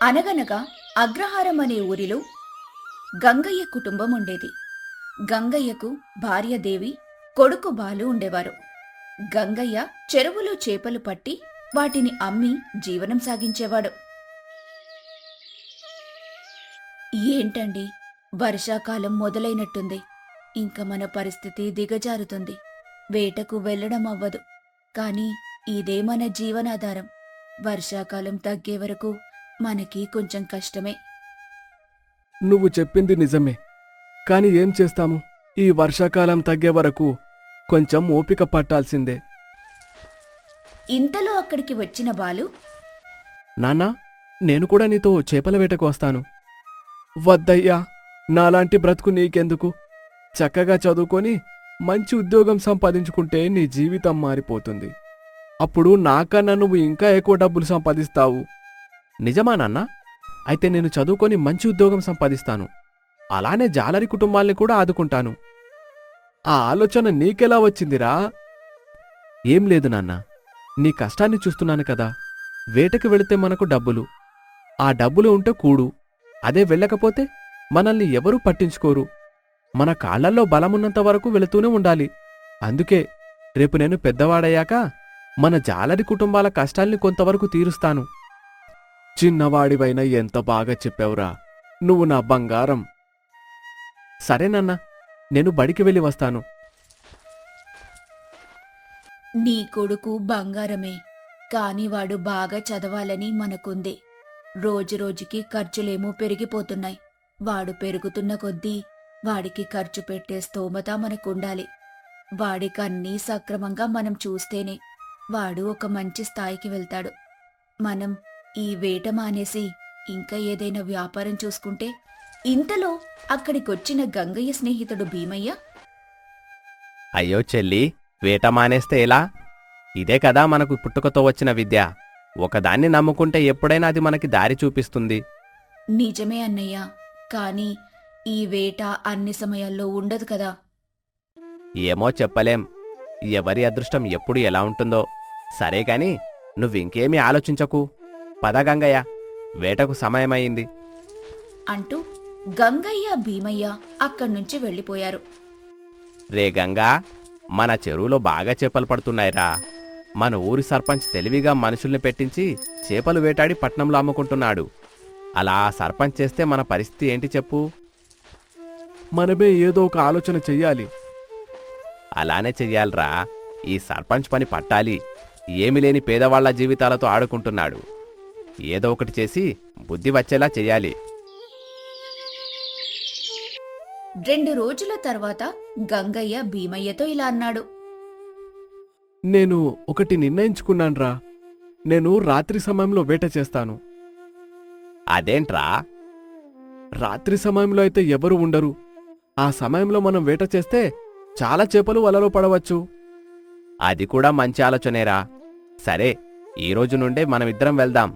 అనగనగా అగ్రహారం అనే ఊరిలో గంగయ్య కుటుంబం ఉండేది. గంగయ్యకు భార్య దేవి, కొడుకు బాలు ఉండేవారు. గంగయ్య చెరువులో చేపలు పట్టి వాటిని అమ్మి జీవనం సాగించేవాడు. ఏంటండి, వర్షాకాలం మొదలైనట్టుంది. ఇంక మన పరిస్థితి దిగజారుతుంది. వేటకు వెళ్లడం అవ్వదు. కాని ఇదే మన జీవనాధారం. వర్షాకాలం తగ్గే వరకు మనకి కొంచెం కష్టమే. నువ్వు చెప్పింది నిజమే. కాని ఏం చేస్తాము, ఈ వర్షాకాలం తగ్గే వరకు కొంచెం ఓపిక పట్టాల్సిందే. ఇంతలో అక్కడికి వచ్చిన బాలు, నాన్నా, నేను కూడా నీతో చేపల వేటకు వస్తాను. వద్దయ్యా, నాలాంటి బ్రతుకు నీకెందుకు? చక్కగా చదువుకొని మంచి ఉద్యోగం సంపాదించుకుంటే నీ జీవితం మారిపోతుంది. అప్పుడు నాకన్నా నువ్వు ఇంకా ఎక్కువ డబ్బులు సంపాదిస్తావు. నిజమా నాన్నా? అయితే నేను చదువుకొని మంచి ఉద్యోగం సంపాదిస్తాను. అలానే జాలరి కుటుంబాల్ని కూడా ఆదుకుంటాను. ఆ ఆలోచన నీకెలా వచ్చిందిరా? ఏం లేదు నాన్నా, నీ కష్టాన్ని చూస్తున్నాను కదా. వేటకు వెళితే మనకు డబ్బులు, ఆ డబ్బులు ఉంటే కూడు. అదే వెళ్ళకపోతే మనల్ని ఎవరూ పట్టించుకోరు. మన కాళ్లల్లో బలమున్నంత వరకు వెళుతూనే ఉండాలి. అందుకే రేపు నేను పెద్దవాడయ్యాక మన జాలరి కుటుంబాల కష్టాల్ని కొంతవరకు తీరుస్తాను. చిన్నవాడివైనా ఎంత బాగా చెప్పావురా, నువ్వు నా బంగారం. సరేనన్నా, నేను బడికి వెళ్ళి వస్తాను. నీ కొడుకు బంగారమే, కాని వాడు బాగా చదవాలని మనకుంది. రోజురోజుకి ఖర్చులేమో పెరిగిపోతున్నాయి. వాడు పెరుగుతున్న కొద్దీ వాడికి ఖర్చు పెట్టే స్తోమత మనకుండాలి. వాడికన్నీ సక్రమంగా మనం చూస్తేనే వాడు ఒక మంచి స్థాయికి వెళ్తాడు. మనం ఈ వేట మానేసి ఇంకా ఏదైనా వ్యాపారం చూసుకుంటే. ఇంతలో అక్కడికొచ్చిన గంగయ్య స్నేహితుడు భీమయ్య, అయ్యో చెల్లి, వేట మానేస్తే ఎలా? ఇదే కదా మనకు పుట్టుకతో వచ్చిన విద్య. ఒకదాన్ని నమ్ముకుంటే ఎప్పుడైనా అది మనకి దారి చూపిస్తుంది. నిజమే అన్నయ్య, కాని ఈ వేట అన్ని సమయాల్లో ఉండదు కదా. ఏమో చెప్పలేం, ఎవరి అదృష్టం ఎప్పుడు ఎలా ఉంటుందో. సరే కాని నువ్వింకేమీ ఆలోచించకు. పద గంగయ్య, వేటకు సమయమైంది అంటూ గంగయ్య భీమయ్య అక్కడ్నుంచి వెళ్ళిపోయారు. రే గంగా, మన చెరువులో బాగా చేపలు పడుతున్నాయిరా. మన ఊరి సర్పంచ్ తెలివిగా మనుషుల్ని పెట్టించి చేపలు వేటాడి పట్నంలో అమ్ముకుంటున్నాడు. అలా సర్పంచ్ చేస్తే మన పరిస్థితి ఏంటి చెప్పు? మనమే ఏదో ఒక ఆలోచన చెయ్యాలి. అలానే చెయ్యాలరా. ఈ సర్పంచ్ పని పట్టాలి. ఏమి లేని పేదవాళ్ల జీవితాలతో ఆడుకుంటున్నాడు. ఏదో ఒకటి చేసి బుద్ధి వచ్చేలా చెయ్యాలి. 2 రోజుల తర్వాత గంగయ్య భీమయ్యతో ఇలా అన్నాడు. నేను ఒకటి నిర్ణయించుకున్నాన్రా. నేను రాత్రి సమయంలో వేట చేస్తాను. అదేంట్రా? రాత్రి సమయంలో అయితే ఎవరూ ఉండరు. ఆ సమయంలో మనం వేట చేస్తే చాలా చేపలు వలలో పడవచ్చు. అది కూడా మంచి ఆలోచనేరా. సరే, ఈరోజు నుండే మనమిద్దరం వెళ్దాం.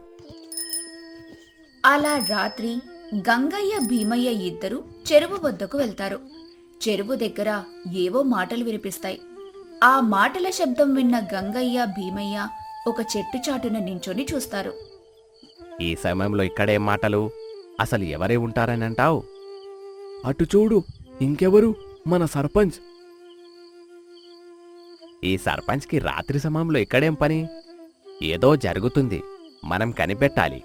అలా రాత్రి గంగయ్య భీమయ్య ఇద్దరు చెరువు వద్దకు వెళ్తారు. చెరువు దగ్గర ఏవో మాటలు వినిపిస్తాయి. ఆ మాటల శబ్దం విన్న గంగయ్య భీమయ్య ఒక చెట్టు చాటున నించొని చూస్తారు. ఈ సమయంలో ఇక్కడేం మాటలు? అసలు ఎవరే ఉంటారని అంటావు? అటు చూడు, ఇంకెవరు? మన సర్పంచ్. ఈ సర్పంచ్కి రాత్రి సమయంలో ఇక్కడేం పని? ఏదో జరుగుతుంది, మనం కనిపెట్టాలి.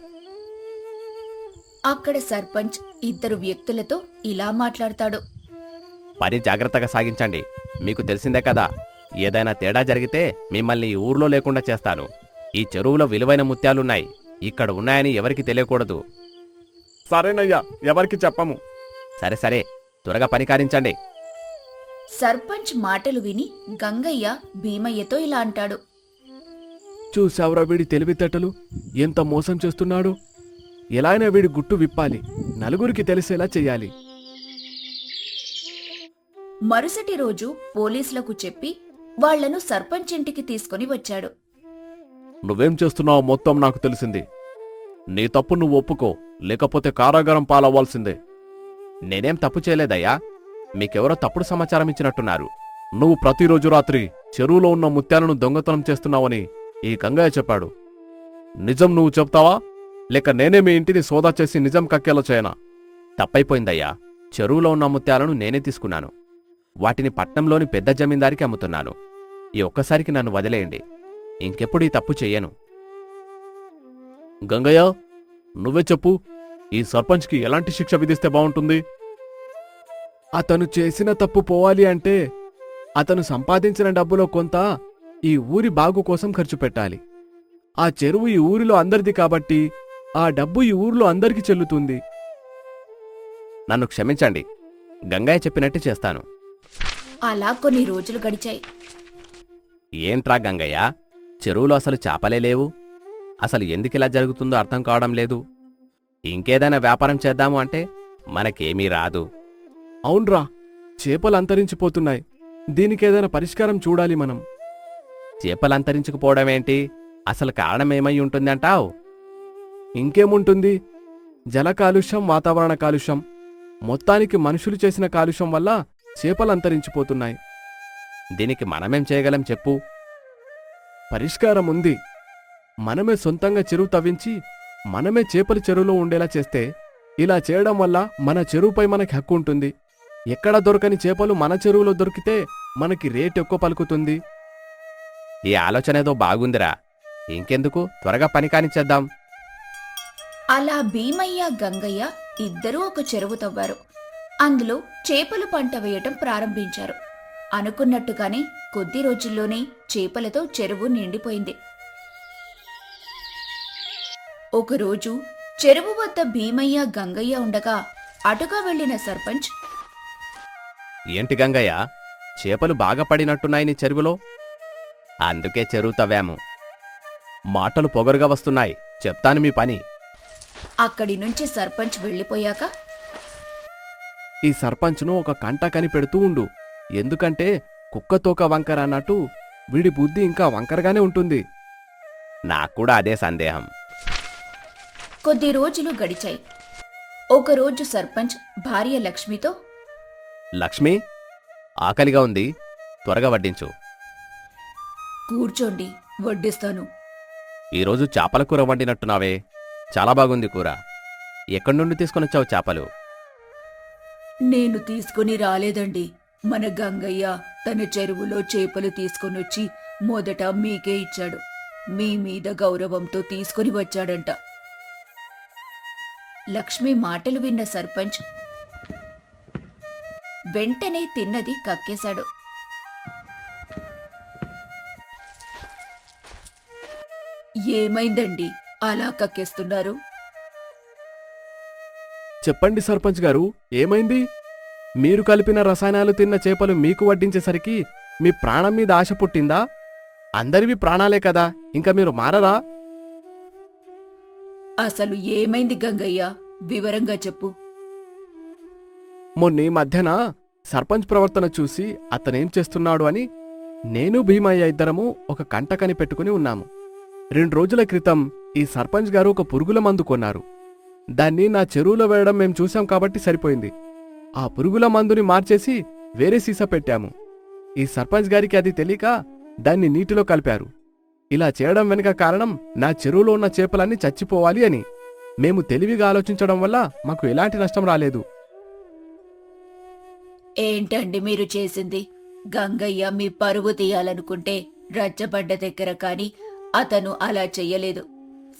అక్కడ సర్పంచ్ 2 వ్యక్తులతో ఇలా మాట్లాడతాడు. పని జాగ్రత్తగా సాగించండి. మీకు తెలిసిందే కదా, ఏదైనా తేడా జరిగితే మిమ్మల్ని ఈ ఊర్లో లేకుండా చేస్తాను. ఈ చెరువులో విలువైన ముత్యాలున్నాయి. ఇక్కడ ఉన్నాయని ఎవరికి తెలియకూడదు. సరేనయ్యా, ఎవరికి చెప్పము. సరే సరే, త్వరగా పని కారించండి. సర్పంచ్ మాటలు విని గంగయ్య భీమయ్యతో ఇలా అంటాడు. చూసావురా వీడి తెలివితేటలు, ఎంత మోసం చేస్తున్నాడు. ఎలా అయినా వీడి గుట్టు విప్పాలి, నలుగురికి తెలిసేలా చెయ్యాలి. మరుసటి రోజు పోలీసులకు చెప్పి వాళ్లను సర్పంచ్ ఇంటికి తీసుకుని వచ్చాడు. నువ్వేం చేస్తున్నావో మొత్తం నాకు తెలిసింది. నీ తప్పు నువ్వు ఒప్పుకో, లేకపోతే కారాగారం పాలవ్వాల్సిందే. నేనేం తప్పు చేయలేదయ్యా. మీకెవరో తప్పుడు సమాచారం ఇచ్చినట్టున్నారు. నువ్వు ప్రతిరోజు రాత్రి చెరువులో ఉన్న ముత్యాలను దొంగతనం చేస్తున్నావని ఈ గంగయ్య చెప్పాడు. నిజం నువ్వు చెప్తావా? లేక నేనే మీ ఇంటిని సోదా చేసి నిజం కక్కేలా చేయనా? తప్పైపోయిందయ్యా. చెరువులో ఉన్న ముత్యాలను నేనే తీసుకున్నాను. వాటిని పట్నంలోని పెద్ద జమీందారికి అమ్ముతున్నాను. ఈ ఒక్కసారికి నన్ను వదిలేయండి. ఇంకెప్పుడు ఈ తప్పు చెయ్యను. గంగయ్య, నువ్వే చెప్పు, ఈ సర్పంచ్కి ఎలాంటి శిక్ష విధిస్తే బావుంటుంది? అతను చేసిన తప్పు పోవాలి అంటే అతను సంపాదించిన డబ్బులో కొంత ఈ ఊరి బాగు కోసం ఖర్చు పెట్టాలి. ఆ చెరువు ఈ ఊరిలో అందరిది కాబట్టి ఆ డబ్బు ఈ ఊరిలో అందరికీ చెల్లుతుంది. నన్ను క్షమించండి. గంగయ్య చెప్పినట్టు చేస్తాను. అలా కొన్ని రోజులు గడిచాయి. ఏంట్రా గంగయ్య, చెరువులో అసలు చేపలే లేవు. అసలు ఎందుకిలా జరుగుతుందో అర్థం కావడం లేదు. ఇంకేదైనా వ్యాపారం చేద్దాము అంటే మనకేమీ రాదు. అవునరా, చేపలు అంతరించిపోతున్నాయి. దీనికేదైనా పరిష్కారం చూడాలి మనం. చేపలు అంతరించుకుపోవడమేంటి? అసలు కారణమేమై ఉంటుందంటావు? ఇంకేముంటుంది, జల కాలుష్యం, వాతావరణ కాలుష్యం, మొత్తానికి మనుషులు చేసిన కాలుష్యం వల్ల చేపలు అంతరించిపోతున్నాయి. దీనికి మనమేం చేయగలం చెప్పు? పరిష్కారం ఉంది. మనమే సొంతంగా చెరువు తవ్వించి మనమే చేపలు చెరువులో ఉండేలా చేస్తే, ఇలా చేయడం వల్ల మన చెరువుపై మనకి హక్కు ఉంటుంది. ఎక్కడ దొరకని చేపలు మన చెరువులో దొరికితే మనకి రేట్ ఎక్కువ పలుకుతుంది. ఈ ఆలోచన ఏదో బాగుందిరా. ఇంకెందుకు, త్వరగా పని కానిచ్చేద్దాం. అలా భీమయ్య గంగయ్య ఇద్దరూ ఒక చెరువు తవ్వారు. అందులో చేపలు పంట వేయటం ప్రారంభించారు. అనుకున్నట్టుగానే కొద్ది రోజుల్లోనే చేపలతో చెరువు నిండిపోయింది. ఒకరోజు చెరువు వద్ద భీమయ్య గంగయ్య ఉండగా అటుగా వెళ్లిన సర్పంచ్, ఏంటి గంగయ్య, చేపలు బాగా పడినట్టున్నాయి నీ చెరువులో? అందుకే చెరువు తవ్వాము. మాటలు పొగరుగా వస్తున్నాయి. చెప్తాను మీ పని. అక్కడి నుంచి సర్పంచ్ వెళ్లిపోయాక, ఈ సర్పంచ్ను ఒక కంట కనిపెడుతూ ఉండు. ఎందుకంటే కుక్కతోక వంకర అన్నట్టు వీడి బుద్ధి ఇంకా వంకరగానే ఉంటుంది. నాక్కూడా అదే సందేహం. కొద్ది రోజులు గడిచాయి. ఒకరోజు సర్పంచ్ భార్య లక్ష్మితో, లక్ష్మి, ఆకలిగా ఉంది, త్వరగా వడ్డించు. కూర్చోండి, వడ్డిస్తాను. ఈరోజు చేపల కూర వండినట్టున్నావే, చాలా బాగుంది కూర. ఎక్కడి నుండి తీసుకొనొచ్చావు చేపలు? నేను తీసుకుని రాలేదండి. మన గంగయ్య తన చెరువులో చేపలు తీసుకొనొచ్చి మొదట మీకే ఇచ్చాడు. మీ మీద గౌరవంతో తీసుకుని వచ్చాడంట. లక్ష్మి మాటలు విన్న సర్పంచ్ వెంటనే తిన్నది కక్కేశాడు. ఏమైందండి అలా కక్కేస్తున్నారు? చెప్పండి సర్పంచ్ గారు, ఏమైంది? మీరు కలిపిన రసాయనాలు తిన్న చేపలు మీకు వడ్డించేసరికి మీ ప్రాణం మీద ఆశ పుట్టిందా? అందరివి ప్రాణాలే కదా, ఇంకా మీరు మారరా? అసలు ఏమైంది గంగయ్య, వివరంగా చెప్పు. మొన్న ఈ మధ్యన సర్పంచ్ ప్రవర్తన చూసి అతనేం చేస్తున్నాడు అని నేను భీమయ్య ఇద్దరము ఒక కంట కని పెట్టుకుని ఉన్నాము. 2 రోజుల క్రితం ఈ సర్పంచ్ గారు ఒక పురుగుల మందు కొన్నారు. దాన్ని నా చెరువులో వేయడం మేం చూశాం కాబట్టి సరిపోయింది. ఆ పురుగుల మందుని మార్చేసి వేరే సీసా పెట్టాము. ఈ సర్పంచ్ గారికి అది తెలియక దాన్ని నీటిలో కలిపారు. ఇలా చేయడం వెనుక కారణం నా చెరువులో ఉన్న చేపలన్నీ చచ్చిపోవాలి అని. మేము తెలివిగా ఆలోచించడం వల్ల మాకు ఎలాంటి నష్టం రాలేదు. ఏంటండి మీరు చేసింది? గంగయ్య మీ పరువు తీయాలనుకుంటే రచ్చబండ దగ్గర కాని అతను అలా చెయ్యలేదు.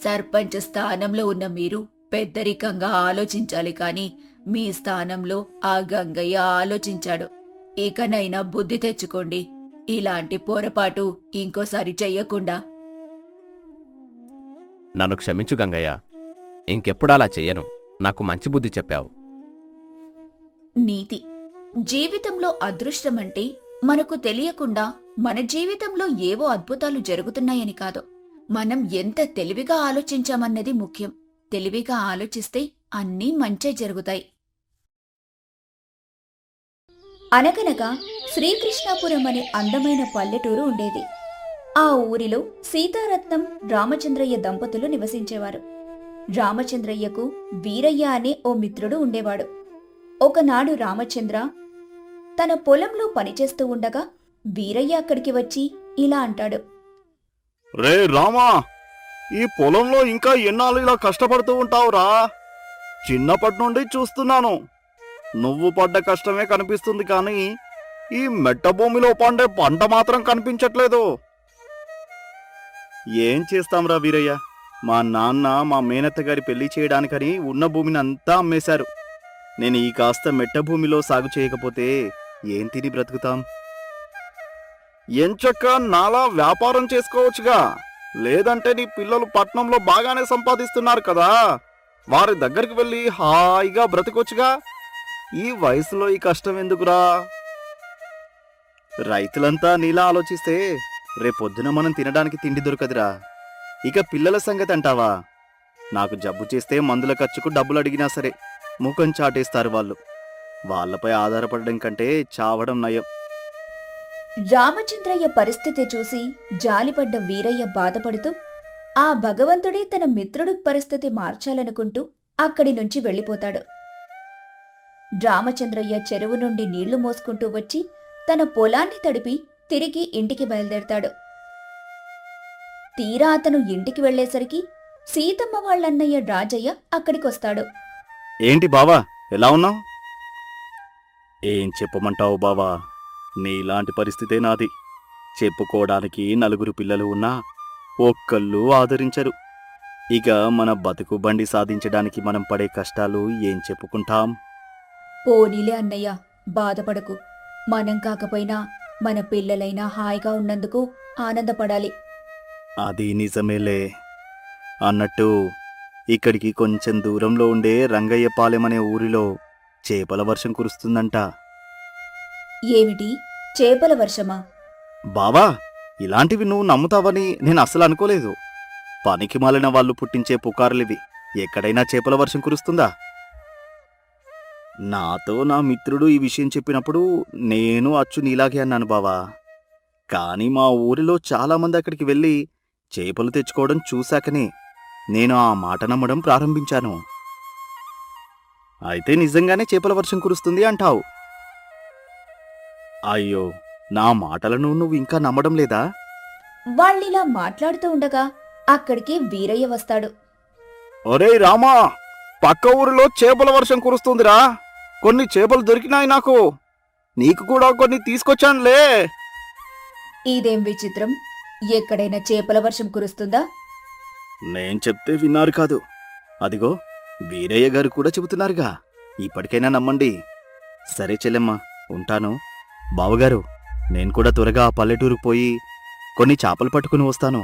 సర్పంచ్ స్థానంలో ఉన్న మీరు పెద్దరికంగా ఆలోచించాలి కాని మీ స్థానంలో ఆ గంగయ్య ఆలోచించాడు. ఇకనైనా బుద్ధి తెచ్చుకోండి. ఇలాంటి పొరపాటు ఇంకోసారి చెయ్యకుండా. నన్ను క్షమించు గంగయ్య, ఇంకెప్పుడు అలా చెయ్యను. నాకు మంచి బుద్ధి చెప్పావు. నీతి. జీవితంలో అదృష్టమంటే మనకు తెలియకుండా మన జీవితంలో ఏవో అద్భుతాలు జరుగుతున్నాయని కాదు, మనం ఎంత తెలివిగా ఆలోచించామన్నది ముఖ్యం. తెలివిగా ఆలోచిస్తే అన్నీ మంచే జరుగుతాయి. అనగనగా శ్రీకృష్ణాపురం అనే అందమైన పల్లెటూరు ఉండేది. ఆ ఊరిలో సీతారత్నం, రామచంద్రయ్య దంపతులు నివసించేవారు. రామచంద్రయ్యకు వీరయ్య అనే ఓ మిత్రుడు ఉండేవాడు. ఒకనాడు రామచంద్ర తన పొలంలో పనిచేస్తూ ఉండగా వీరయ్య అక్కడికి వచ్చి ఇలా అంటాడు. రే రామా, ఈ పొలంలో ఇంకా ఎన్నాళ్ళు ఇలా కష్టపడుతూ ఉంటావురా? చిన్నప్పటి నుండి చూస్తున్నాను. నువ్వు పడ్డ కష్టమే కనిపిస్తుంది కానీ ఈ మెట్ట భూమిలో పండే పంట మాత్రం కనిపించట్లేదు. ఏం చేస్తాంరా వీరయ్య, మా నాన్న మా మేనత్త గారి పెళ్లి చేయడానికని ఉన్న భూమిని అంతా అమ్మేశారు. నేను ఈ కాస్త మెట్ట భూమిలో సాగు చేయకపోతే ఏం తిని బ్రతుకుతాం? ఎంచక్క నాలా వ్యాపారం చేసుకోవచ్చుగా. లేదంటే నీ పిల్లలు పట్నంలో బాగానే సంపాదిస్తున్నారు కదా, వారి దగ్గరికి వెళ్ళి హాయిగా బ్రతకొచ్చుగా. ఈ వయసులో ఈ కష్టం ఎందుకురా? రైతులంతా నీలా ఆలోచిస్తే రేపొద్దున మనం తినడానికి తిండి దొరకదురా. ఇక పిల్లల సంగతి అంటావా? నాకు జబ్బు చేస్తే మందుల ఖర్చుకు డబ్బులు అడిగినా సరే ముఖం చాటేస్తారు వాళ్ళు. వాళ్ళపై ఆధారపడడం కంటే చావడం నయం. రామచంద్రయ్య పరిస్థితి చూసి జాలిపడ్డ వీరయ్య బాధపడుతూ ఆ భగవంతుడే తన మిత్రుడి పరిస్థితి మార్చాలనుకుంటూ అక్కడి నుంచి వెళ్ళిపోతాడు. రామచంద్రయ్య చెరువు నుండి నీళ్లు మోసుకుంటూ వచ్చి తన పొలాన్ని తడిపి తిరిగి ఇంటికి బయలుదేరతాడు. తీరా అతను ఇంటికి వెళ్లేసరికి సీతమ్మ వాళ్ళన్నయ్య రాజయ్య అక్కడికొస్తాడు. ఏంటి బావా, ఎలా ఉన్నావు? ఏం చెప్పమంటావు బావా, నీలాంటి పరిస్థితే నాది. చెప్పుకోవడానికి నలుగురు పిల్లలు ఉన్నా ఒక్కళ్ళు ఆదరించరు. ఇక మన బతుకు బండి సాధించడానికి మనం పడే కష్టాలు ఏం చెప్పుకుంటాం? పోనీలే అన్నయ్య, బాధపడకు. మనం కాకపోయినా మన పిల్లలైనా హాయిగా ఉన్నందుకు ఆనందపడాలి. అది నిజమేలే. అన్నట్టు ఇక్కడికి కొంచెం దూరంలో ఉండే రంగయ్యపాలెం అనే ఊరిలో చేపల వర్షం కురుస్తుందంట. ఏమిటి, చేపల వర్షమా? బావా, ఇలాంటివి నువ్వు నమ్ముతావని నేను అస్సలు అనుకోలేదు. పనికి మాలిన వాళ్ళు పుట్టించే పుకార్లివి. ఎక్కడైనా చేపల వర్షం కురుస్తుందా? నాతో నా మిత్రుడు ఈ విషయం చెప్పినప్పుడు నేను అచ్చు నీలాగే అన్నాను బావా. కానీ మా ఊరిలో చాలామంది అక్కడికి వెళ్ళి చేపలు తెచ్చుకోవడం చూశాకనే నేను ఆ మాట నమ్మడం ప్రారంభించాను. అయితే నిజంగానే చేపల వర్షం కురుస్తుంది అంటావు? అయ్యో, నా మాటలను నువ్వు ఇంకా నమ్మడం లేదా? వాళ్ళిలా మాట్లాడుతూ ఉండగా అక్కడికి వీరయ్య వస్తాడు. ఒరేయ్ రామా, పక్క ఊరిలో చేపల వర్షం కురుస్తుందిరా. కొన్ని చేపలు దొరికినాయి నాకు. నీకు కూడా కొన్ని తీసుకొచ్చానులే. ఇదేం విచిత్రం, ఎక్కడైనా చేపల వర్షం కురుస్తుందా? నేను చెప్తే విన్నారు కాదు, అదిగో వీరయ్య గారు కూడా చెబుతున్నారుగా. ఇప్పటికైనా నమ్మండి. సరే చెల్లెమ్మ, ఉంటాను. బావగారు, నేను కూడా త్వరగా ఆ పల్లెటూరుకు పోయి కొన్ని చేపలు పట్టుకుని వస్తాను.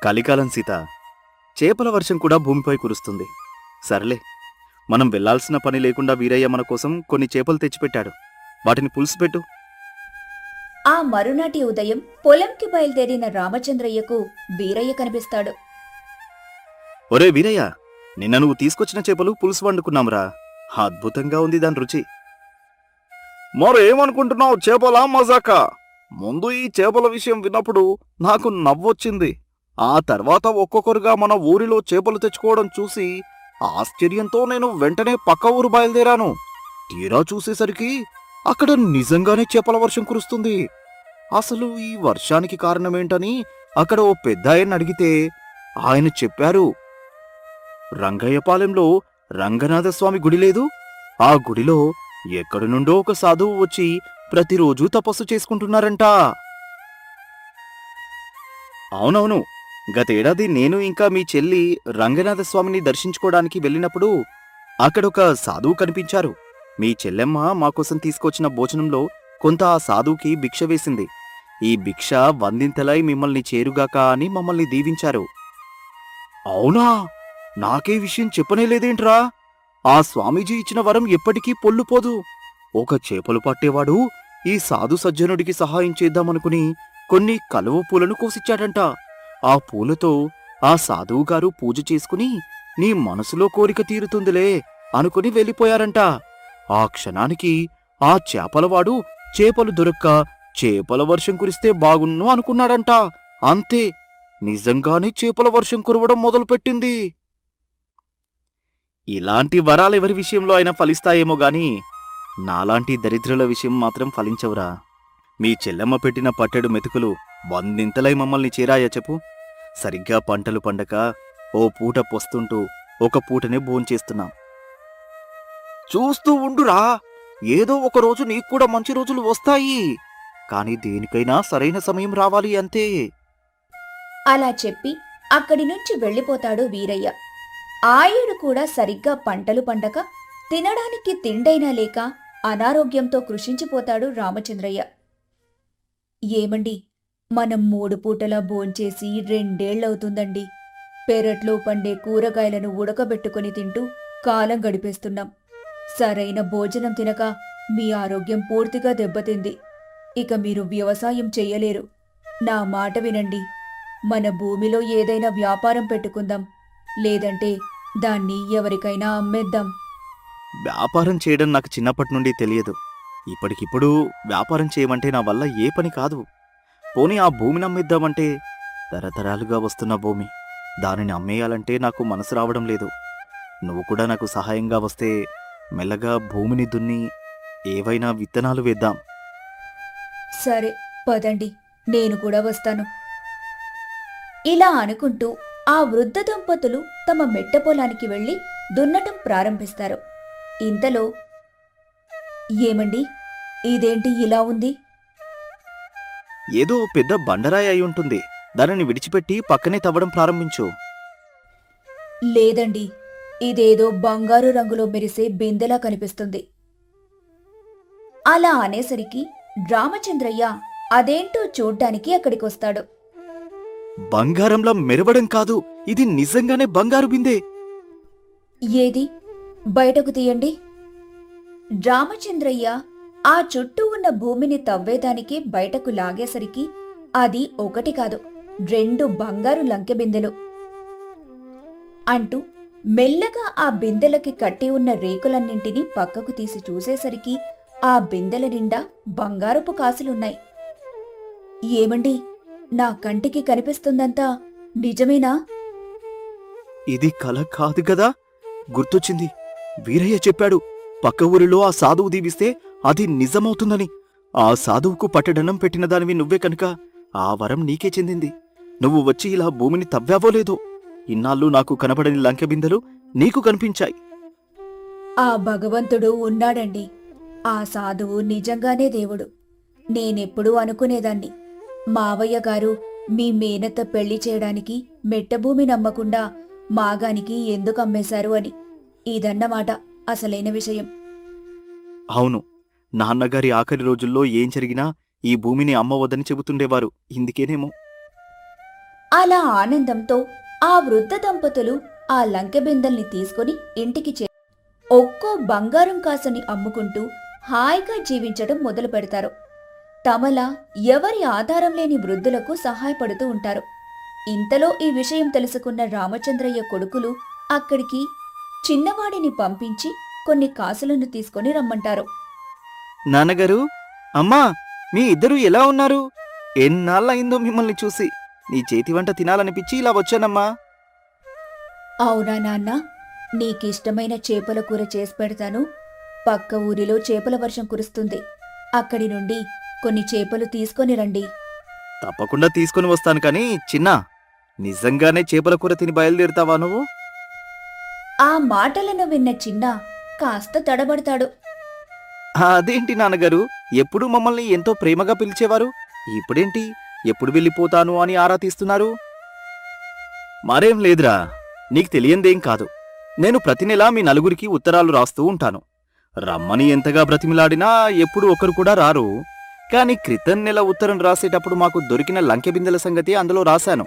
కలికాలం సీత, చేపల వర్షం కూడా భూమిపై కురుస్తుంది. సర్లే, మనం వెళ్లాల్సిన పని లేకుండా వీరయ్య మన కోసం కొన్ని చేపలు తెచ్చిపెట్టాడు. వాటిని పులుసు పెట్టు. ఆ మరునాటి ఉదయం పొలంకి బయలుదేరిన రామచంద్రయ్యకు వీరయ్య కనిపిస్తాడు. ఒరే వీరయ్య, నిన్న నువ్వు తీసుకొచ్చిన చేపలు పులుసు వండుకున్నాంరా. అద్భుతంగా ఉంది దాని రుచి. మరేమనుకుంటున్నావు, చేపలా మజాకా? ముందు ఈ చేపల విషయం విన్నప్పుడు నాకు నవ్వొచ్చింది. ఆ తర్వాత ఒక్కొక్కరుగా మన ఊరిలో చేపలు తెచ్చుకోవడం చూసి ఆశ్చర్యంతో నేను వెంటనే పక్క ఊరు బయలుదేరాను. తీరా చూసేసరికి అక్కడ నిజంగానే చేపల వర్షం కురుస్తుంది. అసలు ఈ వర్షానికి కారణమేంటని అక్కడ ఓ పెద్దాయన్ని అడిగితే ఆయన చెప్పారు, రంగయ్యపాలెంలో రంగనాథస్వామి గుడి లేదు, ఆ గుడిలో ఎక్కడి నుండో ఒక సాధువు వచ్చి ప్రతిరోజూ తపస్సు చేసుకుంటున్నారంట. అవునవును, గతేడాది నేను ఇంకా మీ చెల్లి రంగనాథస్వామిని దర్శించుకోవడానికి వెళ్ళినప్పుడు అక్కడొక సాధువు కనిపించారు. మీ చెల్లెమ్మ మాకోసం తీసుకొచ్చిన భోజనంలో కొంత ఆ సాధువుకి భిక్ష వేసింది. ఈ భిక్ష వందింతలై మిమ్మల్ని చేరుగాక అని మమ్మల్ని దీవించారు. అవునా? నాకే విషయం చెప్పనేలేదేంట్రా? ఆ స్వామీజీ ఇచ్చిన వరం ఎప్పటికీ పొల్లుపోదు. ఒక చేపలు పట్టేవాడు ఈ సాధు సజ్జనుడికి సహాయం చేద్దామనుకుని కొన్ని కలువ పూలను కోసిచ్చాడంట. ఆ పూలతో ఆ సాధువుగారు పూజ చేసుకుని నీ మనసులో కోరిక తీరుతుందిలే అనుకుని వెళ్ళిపోయారంట. ఆ క్షణానికి ఆ చేపలవాడు చేపలు దొరక్క చేపల వర్షం కురిస్తే బాగున్ను అనుకున్నాడంట. అంతే, నిజంగానే చేపల వర్షం కురవడం మొదలుపెట్టింది. ఇలాంటి వరాలెవరి విషయంలో అయినా ఫలిస్తాయేమో గాని నాలాంటి దరిద్రుల విషయం మాత్రం ఫలించవురా. మీ చెల్లెమ్మ పెట్టిన పట్టెడు మెతుకులు వందింతలై మమ్మల్ని చేరాయా చెప్పు? సరిగ్గా పంటలు పండక ఓ పూట పొస్తుంటూ ఒక పూటనే భోంచేస్తున్నాం. చూస్తూ ఉండురా, ఏదో ఒక రోజు నీకు కూడా మంచి రోజులు వస్తాయి. కాని దేనికైనా సరైన సమయం రావాలి అంతే. అలా చెప్పి అక్కడి నుంచి వెళ్ళిపోతాడు వీరయ్య. ఆయుడు కూడా సరిగ్గా పంటలు పండక తినడానికి తిండైనా లేక అనారోగ్యంతో కృషించిపోతాడు రామచంద్రయ్య. ఏమండి, మనం 3 పూటలా భోంచేసి 2 ఏళ్లవుతుందండి. పెరట్లో పండే కూరగాయలను ఉడకబెట్టుకుని తింటూ కాలం గడిపేస్తున్నాం. సరైన భోజనం తినక మీ ఆరోగ్యం పూర్తిగా దెబ్బతింది. ఇక మీరు వ్యవసాయం చెయ్యలేరు. నా మాట వినండి. మన భూమిలో ఏదైనా వ్యాపారం పెట్టుకుందాం. లేదంటే దాన్ని ఎవరికైనా అమ్మేద్దాం. వ్యాపారం చేయడం నాకు చిన్నప్పటి నుండి తెలియదు. ఇప్పటికిప్పుడు వ్యాపారం చేయమంటే నా వల్ల ఏ పని కాదు. పోనీ ఆ భూమిని అమ్మేద్దామంటే తరతరాలుగా వస్తున్న భూమి. దానిని అమ్మేయాలంటే నాకు మనసు రావడం లేదు. నువ్వు కూడా నాకు సహాయంగా వస్తే మెల్లగా భూమిని దున్ని ఏవైనా విత్తనాలు వేద్దాం. సరే, పదండి, నేను కూడా వస్తాను. ఇలా అనుకుంటూ ఆ వృద్ధ దంపతులు తమ మెట్ట పొలానికి వెళ్లి దున్నటం ప్రారంభిస్తారు. ఇంతలో, ఏమండి, ఇదేంటి ఇలా ఉంది? ఏదో పెద్ద బండరాయి అయి ఉంటుంది. దానిని విడిచిపెట్టి పక్కనే తవ్వడం ప్రారంభించు. లేదండి, ఇదేదో బంగారు రంగులో మెరిసే బిందెలా కనిపిస్తుంది. అలా అనేసరికి రామచంద్రయ్య అదేంటో చూడ్డానికి అక్కడికొస్తాడు. బంగారంలా మెరవడం కాదు, ఇది నిజంగానే బంగారు బిందె. ఏది, బయటకు తీయండి. రామచంద్రయ్య ఆ చుట్టూ ఉన్న భూమిని తవ్వేదానికి బయటకు లాగేసరికి అది 1 కాదు 2 బంగారు లంకె బిందెలు. అంటూ మెల్లగా ఆ బిందెలకి కట్టి ఉన్న రేకులన్నింటినీ పక్కకు తీసి చూసేసరికి ఆ బిందెల నిండా బంగారపు కాసులున్నాయి. ఏమండి, నా కంటికి కనిపిస్తుందంతా నిజమేనా? ఇది కల కాదు కదా. గుర్తొచ్చింది, వీరయ్య చెప్పాడు పక్క ఊరిలో ఆ సాధువు దీవిస్తే అది నిజమవుతుందని. ఆ సాధువుకు పట్టడనం పెట్టిన దానివి నువ్వే కనుక ఆ వరం నీకే చెందింది. నువ్వు వచ్చి ఇలా భూమిని తవ్వావో లేదో, ఇన్నాళ్ళు నాకు కనబడని లంకె బిందెలు నీకు కనిపించాయి. ఆ భగవంతుడు ఉన్నాడండి. ఆ సాధువు నిజంగానే దేవుడు. నేనెప్పుడూ అనుకునేదాన్ని, మావయ్య గారు మీ మేనత్త పెళ్లి చేయడానికి మెట్టభూమి నమ్మకుండా మాగానికి ఎందుకు అమ్మేశారు అని. ఇదన్నమాట అసలైన విషయం. అవును, నాన్నగారి ఆఖరి రోజుల్లో ఏం జరిగినా ఈ భూమిని అమ్మవద్దని చెబుతుండేవారు. ఇందుకేనేమో. అలా ఆనందంతో ఆ వృద్ధ దంపతులు ఆ లంకె బిందెల్ని తీసుకుని ఇంటికి ఒక్కో బంగారం కాసుని అమ్ముకుంటూ హాయిగా జీవించడం మొదలు పెడతారు. తమలా ఎవరి ఆధారం లేని వృద్ధులకు సహాయపడుతూ ఉంటారు. ఇంతలో ఈ విషయం తెలుసుకున్న రామచంద్రయ్య కొడుకులు అక్కడికి చిన్నవాడిని పంపించి కొన్ని కాసులను తీసుకొని రమ్మంటారు. నాన్నగారు, అమ్మా, మీ ఇద్దరూ ఎలా ఉన్నారు? ఎన్నాళ్ళయిందో మిమ్మల్ని చూసి. నీ చేతి వంట తినాలనిపించి ఇలా వచ్చానమ్మా. అవునా నాన్న, నీకిష్టమైన చేపల కూర చేసి పెడతాను. పక్క ఊరిలో చేపల వర్షం కురుస్తుంది. అక్కడి నుండి కొన్ని చేపలు తీసుకొని రండి. తప్పకుండా తీసుకుని వస్తాను. కానీ చిన్నా, నిజంగానే చేపల కూర తిని బయలుదేరుతావా నువ్వు? ఆ మాటలను విన్న చిన్న కాస్త తడబడతాడు. అదేంటి నాన్నగారు, ఎప్పుడూ మమ్మల్ని ఎంతో ప్రేమగా పిలిచేవారు. ఇప్పుడేంటి ఎప్పుడు వెళ్ళిపోతాను అని ఆరా తీస్తున్నారు? మరేం లేదురా, నీకు తెలియందేం కాదు. నేను ప్రతి నెలా మీ నలుగురికి ఉత్తరాలు రాస్తూ ఉంటాను. రమ్మని ఎంతగా బ్రతిమిలాడినా ఎప్పుడు ఒకరు కూడా రారు. కాని క్రితం నెల ఉత్తరం రాసేటప్పుడు మాకు దొరికిన లంకె బిందెల సంగతి అందులో రాశాను.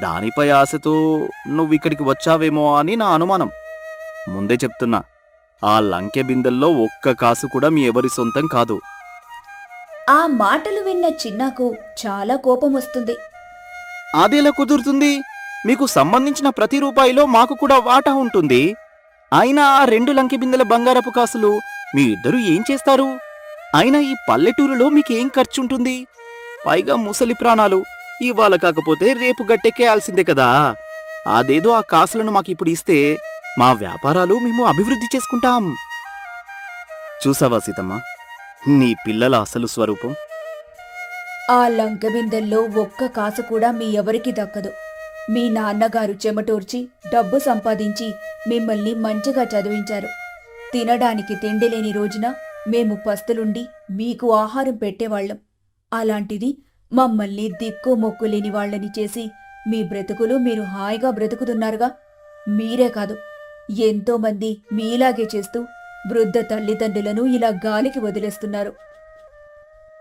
దానిపై ఆశతో నువ్విక్కడికి వచ్చావేమో అని నా అనుమానం. ముందే చెప్తున్నా, ఆ లంకె బిందెల్లో ఒక్క కాసు కూడా మీ ఎవరి సొంతం కాదు. ఆ మాటలు విన్న చిన్నాకు చాలా కోపం వస్తుంది. అదెలా కుదురుతుంది? మీకు సంబంధించిన ప్రతి రూపాయిలో మాకు కూడా వాటా ఉంటుంది. అయినా ఆ 2 లంకె బిందెల బంగారపు కాసులు మీ ఇద్దరూ ఏం చేస్తారు? అయినా ఈ పల్లెటూరులో మీకేం ఖర్చుంటుంది? పైగా ముసలి ప్రాణాలు. ఇవాళ కాకపోతే రేపు గట్టెక్కేయాల్సిందే కదా. అదేదో ఆ కాసులను మాకిప్పుడు ఇస్తే మా వ్యాపారాలు మేము అభివృద్ధి చేసుకుంటాం. చూసావా సీతమ్మ, నీ పిల్లల అసలు స్వరూపం? ఆ లంకె బిందెల్లో ఒక్క కాసు కూడా మీ ఎవరికి దక్కదు. మీ నాన్నగారు చెమటూర్చి డబ్బు సంపాదించి మిమ్మల్ని మంచిగా చదివించారు. తినడానికి తిండి లేని రోజున మేము పస్తులుండి మీకు ఆహారం పెట్టేవాళ్లం. అలాంటిది మమ్మల్ని దిక్కు మొక్కు లేని వాళ్ళని చేసి మీ బ్రతుకులు మీరు హాయిగా బ్రతుకుతున్నారుగా. మీరే కాదు, ఎంతోమంది మీలాగే చేస్తూ వృద్ధ తల్లిదండ్రులను ఇలా గాలికి వదిలేస్తున్నారు.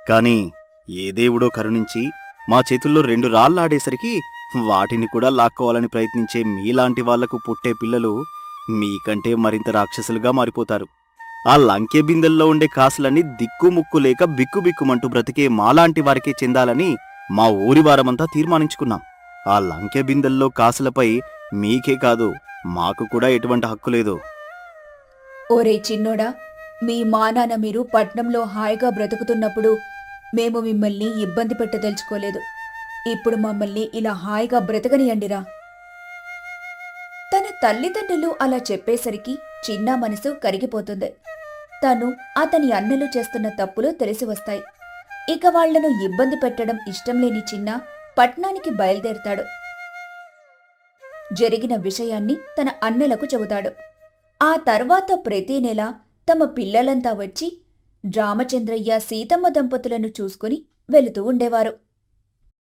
కాని ఏ దేవుడో కరుణించి మా చేతుల్లో 2 రాళ్లాడేసరికి వాటిని కూడా లాక్కోవాలని ప్రయత్నించే మీలాంటి వాళ్లకు పుట్టే పిల్లలు మీకంటే మరింత రాక్షసులుగా మారిపోతారు. ఆ లంకె బిందెల్లో ఉండే కాసులన్నీ దిక్కుముక్కు లేక బిక్కుబిక్కుమంటూ బ్రతికే మాలాంటి వారికే చెందాలని మా ఊరి వారమంతా తీర్మానించుకున్నాం. ఆ లంకె బిందెల్లో కాసులపై మీకే కాదు, మాకు కూడా ఎటువంటి హక్కు లేదు. ఓరే చిన్నోడా, మీ మానాన మీరు పట్నంలో హాయిగా బ్రతుకుతున్నప్పుడు మేము మిమ్మల్ని ఇబ్బంది పెట్టదలుచుకోలేదు. ఇప్పుడు మమ్మల్ని ఇలా హాయిగా బ్రతకనియండిరా. తన తల్లిదండ్రులు అలా చెప్పేసరికి చిన్న మనసు కరిగిపోతుంది. తను అతని అన్నలు చేస్తున్న తప్పులు తెలిసి వస్తాయి. ఇక వాళ్లను ఇబ్బంది పెట్టడం ఇష్టం లేని చిన్న పట్నానికి బయలుదేరతాడు. జరిగిన విషయాన్ని తన అన్నలకు చెబుతాడు. ఆ తర్వాత ప్రతి నెల తమ పిల్లలంతా వచ్చి రామచంద్రయ్య సీతమ్మ దంపతులను చూసుకుని వెళుతూ ఉండేవారు.